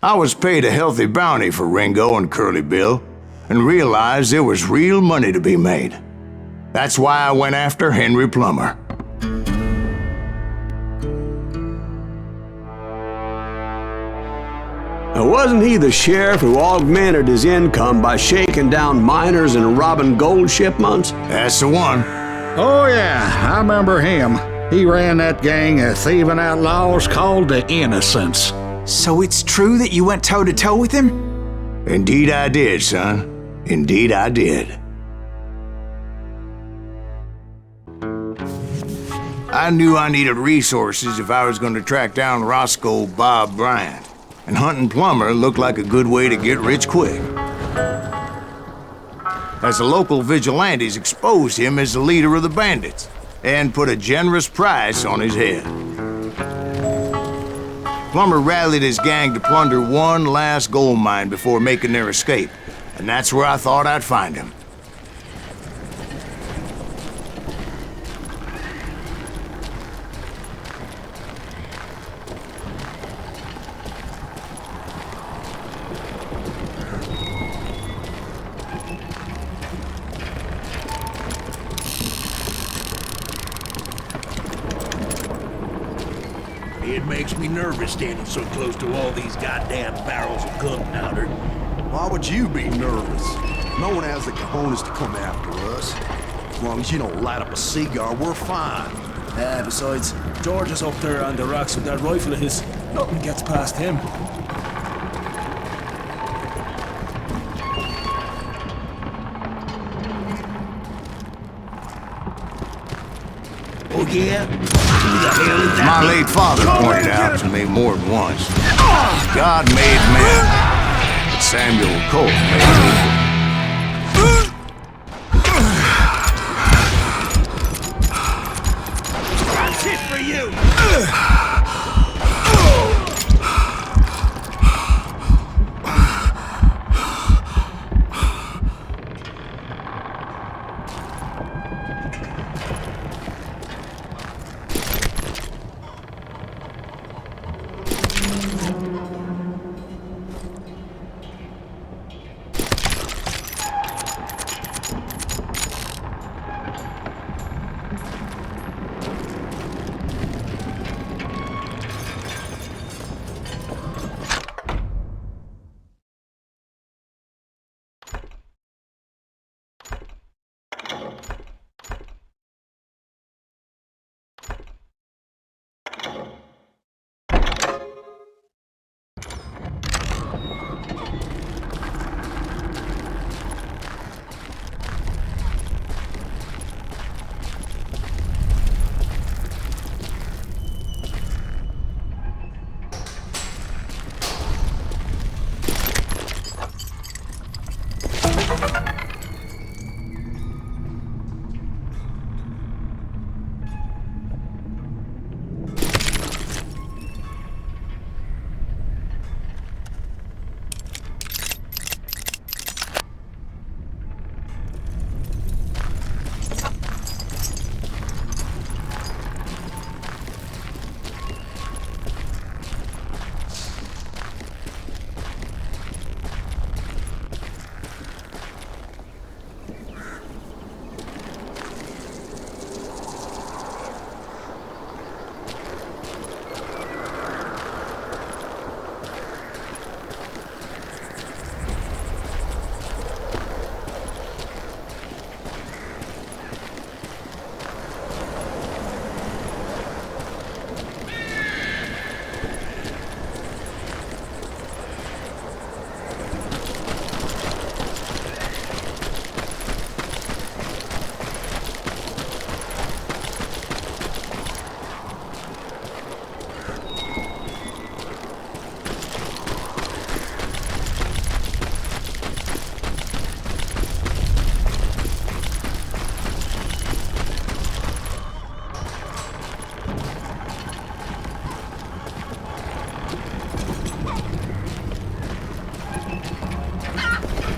I was paid a healthy bounty for Ringo and Curly Bill, and realized there was real money to be made. That's why I went after Henry Plummer. Wasn't he the sheriff who augmented his income by shaking down miners and robbing gold shipments? That's the one. Oh yeah, I remember him. He ran that gang of thieving outlaws called the Innocents. So it's true that you went toe-to-toe with him? Indeed I did, son. Indeed I did. I knew I needed resources if I was going to track down Roscoe Bob Bryant, and hunting Plummer looked like a good way to get rich quick. As the local vigilantes exposed him as the leader of the bandits, and put a generous price on his head. Plummer rallied his gang to plunder one last gold mine before making their escape, and that's where I thought I'd find him. It makes me nervous standing so close to all these goddamn barrels of gunpowder. Why would you be nervous? No one has the cojones to come after us. As long as you don't light up a cigar, we're fine. Besides, George is up there on the rocks with that rifle of his. Nothing gets past him. Oh yeah? Who the hell is that? My late father pointed out to me more than once. God made man, but Samuel Colt made people. That's it for you!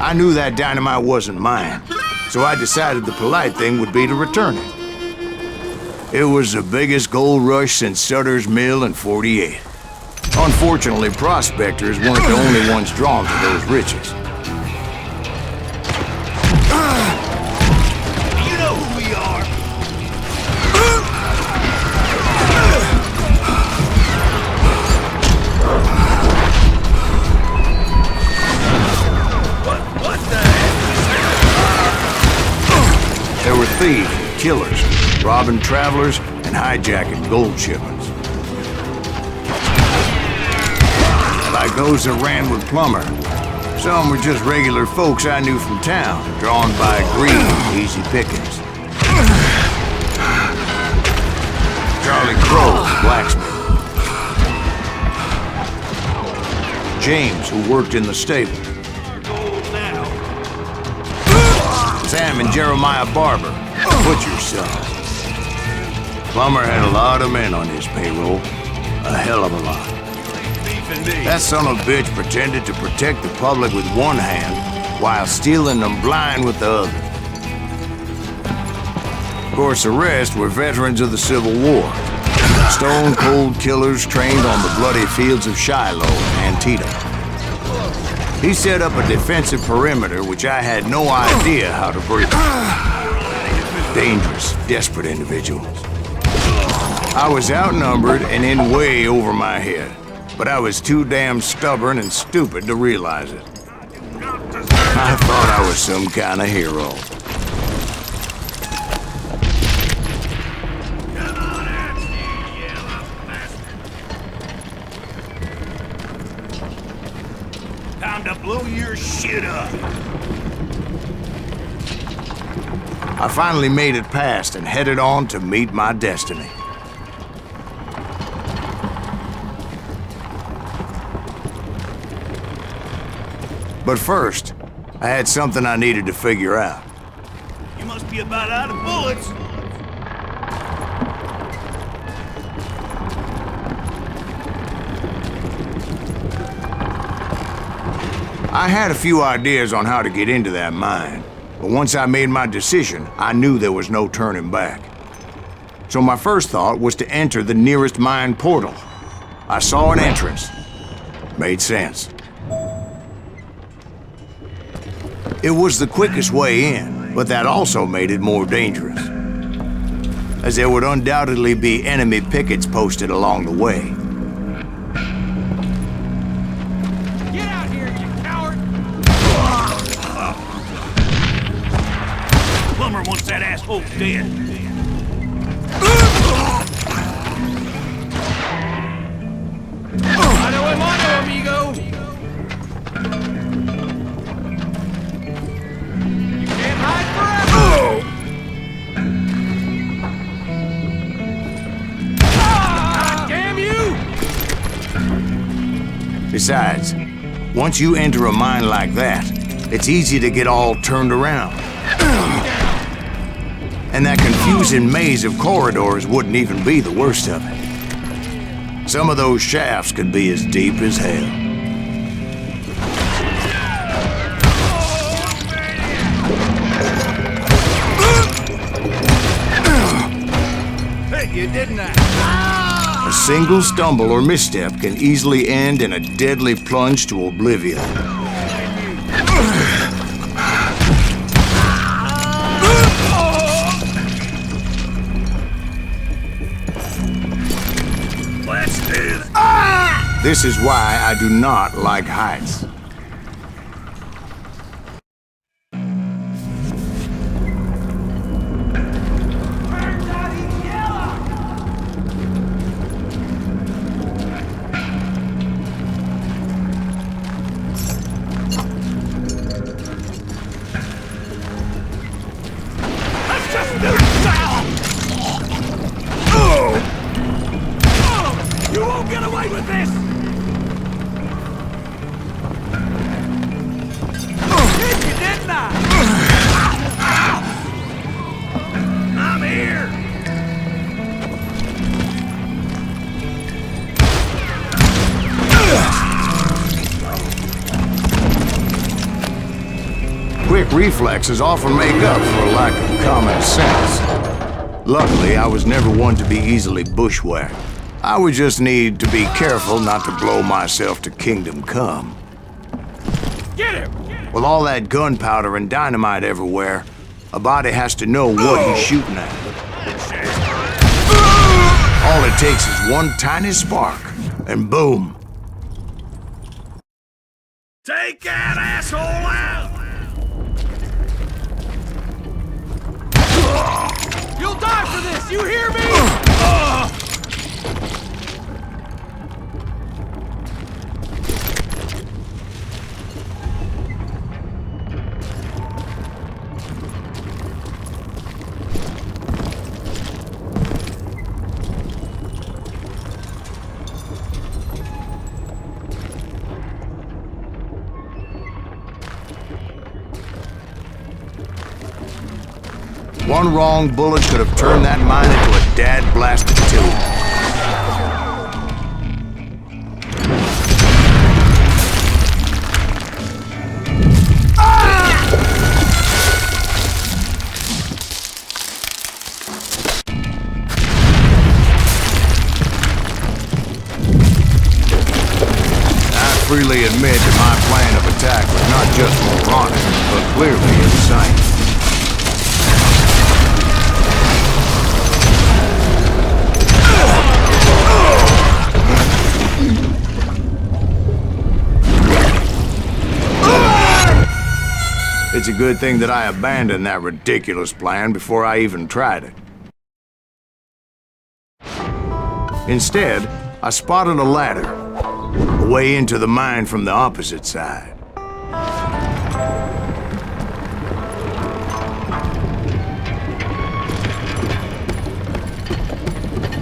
I knew that dynamite wasn't mine, so I decided the polite thing would be to return it. It was the biggest gold rush since Sutter's Mill in '48. Unfortunately, prospectors weren't the only ones drawn to those riches. You know who we are. What the heck? There were thieves and killers, robbing travelers and hijacking gold shipments. Like those that ran with Plummer. Some were just regular folks I knew from town, drawn by greed and easy pickings. Charlie Crow, blacksmith. James, who worked in the stable. Sam and Jeremiah Barber, butcher's son. Plummer had a lot of men on his payroll. A hell of a lot. That son of a bitch pretended to protect the public with one hand while stealing them blind with the other. Of course, the rest were veterans of the Civil War. Stone-cold killers trained on the bloody fields of Shiloh and Antietam. He set up a defensive perimeter which I had no idea how to breach. Dangerous, desperate individuals. I was outnumbered and in way over my head, but I was too damn stubborn and stupid to realize it. I thought I was some kind of hero. Time to blow your shit up. I finally made it past and headed on to meet my destiny. But first, I had something I needed to figure out. You must be about out of bullets. I had a few ideas on how to get into that mine, but once I made my decision, I knew there was no turning back. So my first thought was to enter the nearest mine portal. I saw an entrance. Made sense. It was the quickest way in, but that also made it more dangerous, as there would undoubtedly be enemy pickets posted along the way. Get out here, you coward! Plummer wants that asshole dead. Mano, amigo! You can't hide forever! Ah, damn you! Besides, once you enter a mine like that, it's easy to get all turned around. And that confusing maze of corridors wouldn't even be the worst of it. Some of those shafts could be as deep as hell. Hey, you didn't I? A single stumble or misstep can easily end in a deadly plunge to oblivion. This is why I do not like heights. You won't get away with this! You didn't I? I'm here! Quick reflexes often make up for a lack of common sense. Luckily, I was never one to be easily bushwhacked. I would just need to be careful not to blow myself to kingdom come. Get him! With all that gunpowder and dynamite everywhere, a body has to know what he's shooting at. All it takes is one tiny spark, and boom. Take that asshole out! You'll die for this, you hear me? One wrong bullet could have turned that mine into a dad-blasted tomb. I freely admit that my plan of attack was not just moronic, but clearly insane. It's a good thing that I abandoned that ridiculous plan before I even tried it. Instead, I spotted a ladder, a way into the mine from the opposite side.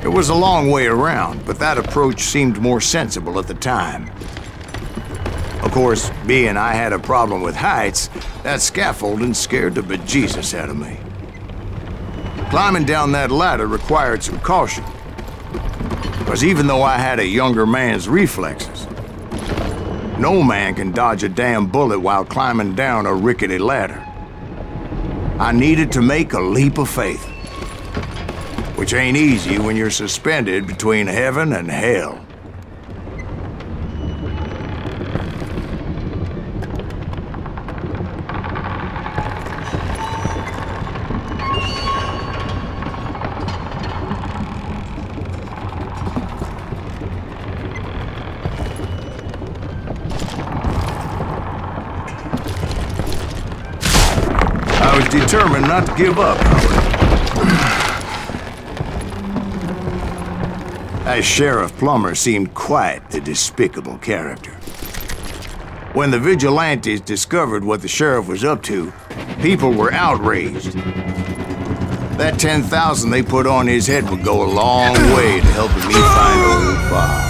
It was a long way around, but that approach seemed more sensible at the time. Of course, being I had a problem with heights, that scaffolding scared the bejesus out of me. Climbing down that ladder required some caution, because even though I had a younger man's reflexes, no man can dodge a damn bullet while climbing down a rickety ladder. I needed to make a leap of faith, which ain't easy when you're suspended between heaven and hell. I was determined not to give up, however. As Sheriff Plummer seemed quite the despicable character. When the vigilantes discovered what the sheriff was up to, people were outraged. That 10,000 they put on his head would go a long way to helping me find old Bob.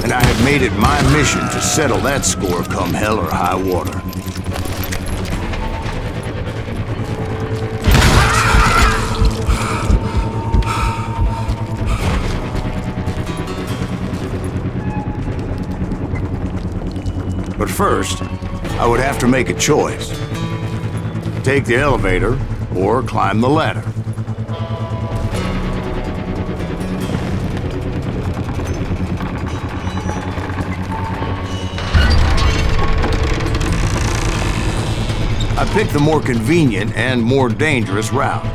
And I had made it my mission to settle that score come hell or high water. But first, I would have to make a choice. Take the elevator or climb the ladder. I picked the more convenient and more dangerous route.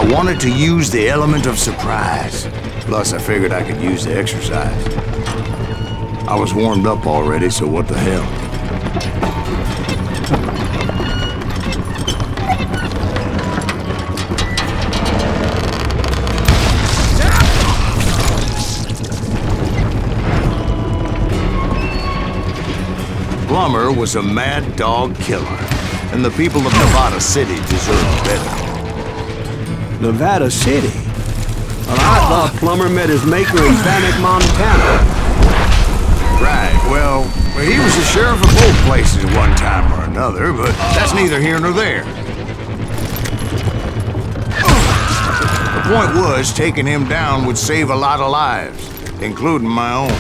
I wanted to use the element of surprise. Plus, I figured I could use the exercise. I was warmed up already, so what the hell? Plummer was a mad dog killer, and the people of Nevada City deserved better. Nevada City? Well, I thought Plummer met his maker in Bannock, Montana. Right, well, he was the sheriff of both places one time or another, but that's neither here nor there. The point was, taking him down would save a lot of lives, including my own.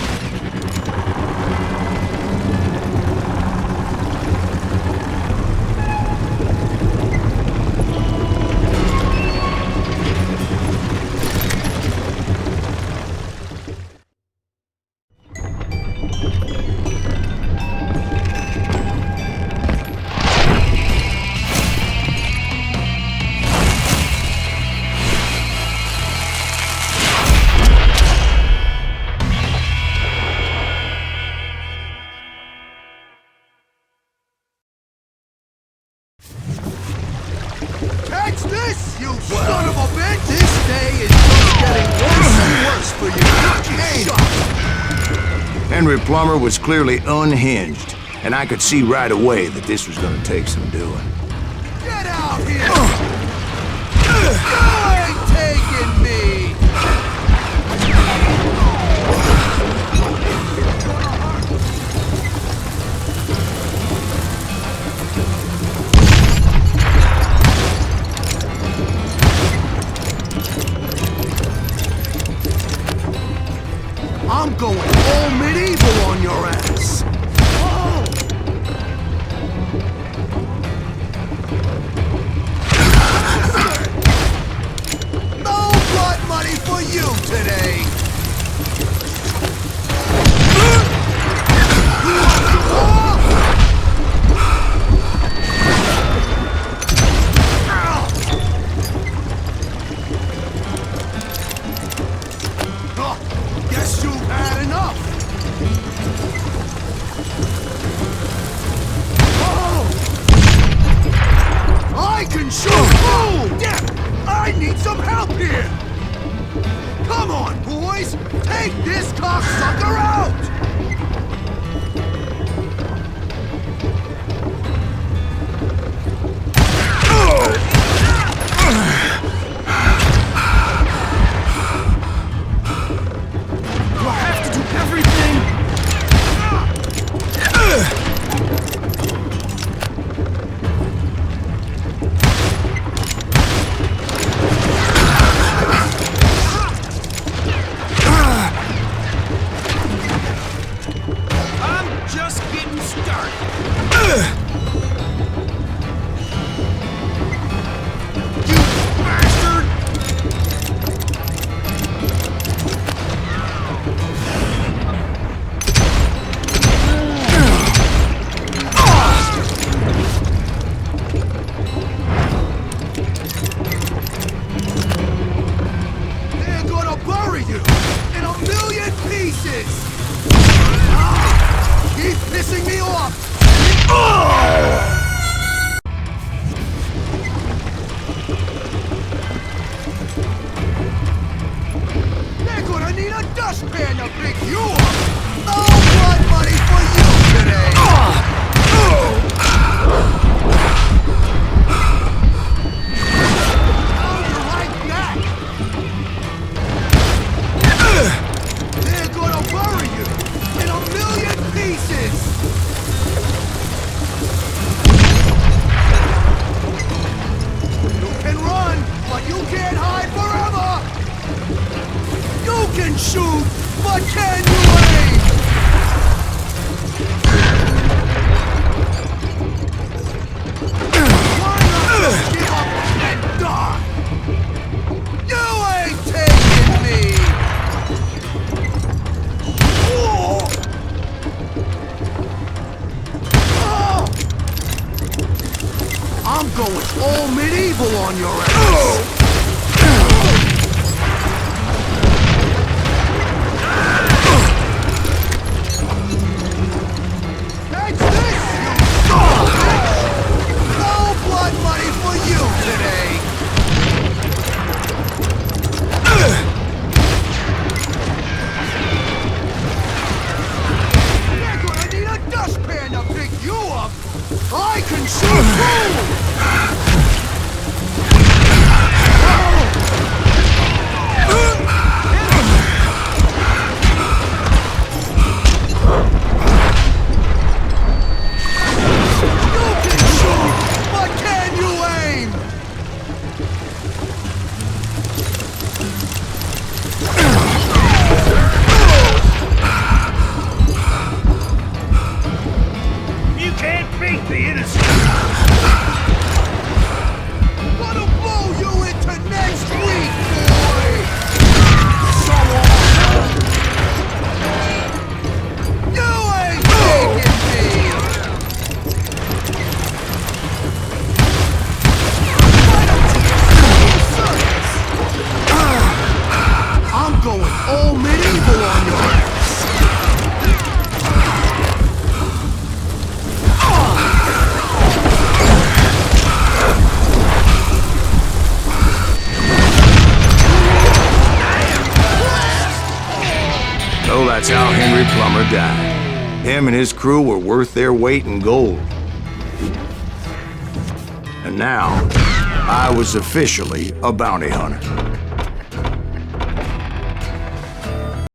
Catch this, you son of a bitch! This day is just getting worse and worse for you. Henry Plummer was clearly unhinged, and I could see right away that this was gonna take some doing. Get out here! You ain't taking me! I'm going all medieval on your ass! No blood money for you today! Guess you've had enough! Oh! I can shoot! Oh! Damn! I need some help here! Come on, boys! Take this cocksucker out! Do I have to do everything? I'm just getting started. You bastard! They're gonna bury you in a million pieces! Keep pissing me off! They're gonna need a dustpan to pick you up! No blood money for you today! How you like that? They're gonna bury you in a million pieces! You can run, but you can't hide forever! You can shoot, but can you aim? Why not just give up and die? You ain't taking me! Oh! Oh! I'm going all medieval on your ass! Jerry Plummer died. Him and his crew were worth their weight in gold. And now, I was officially a bounty hunter.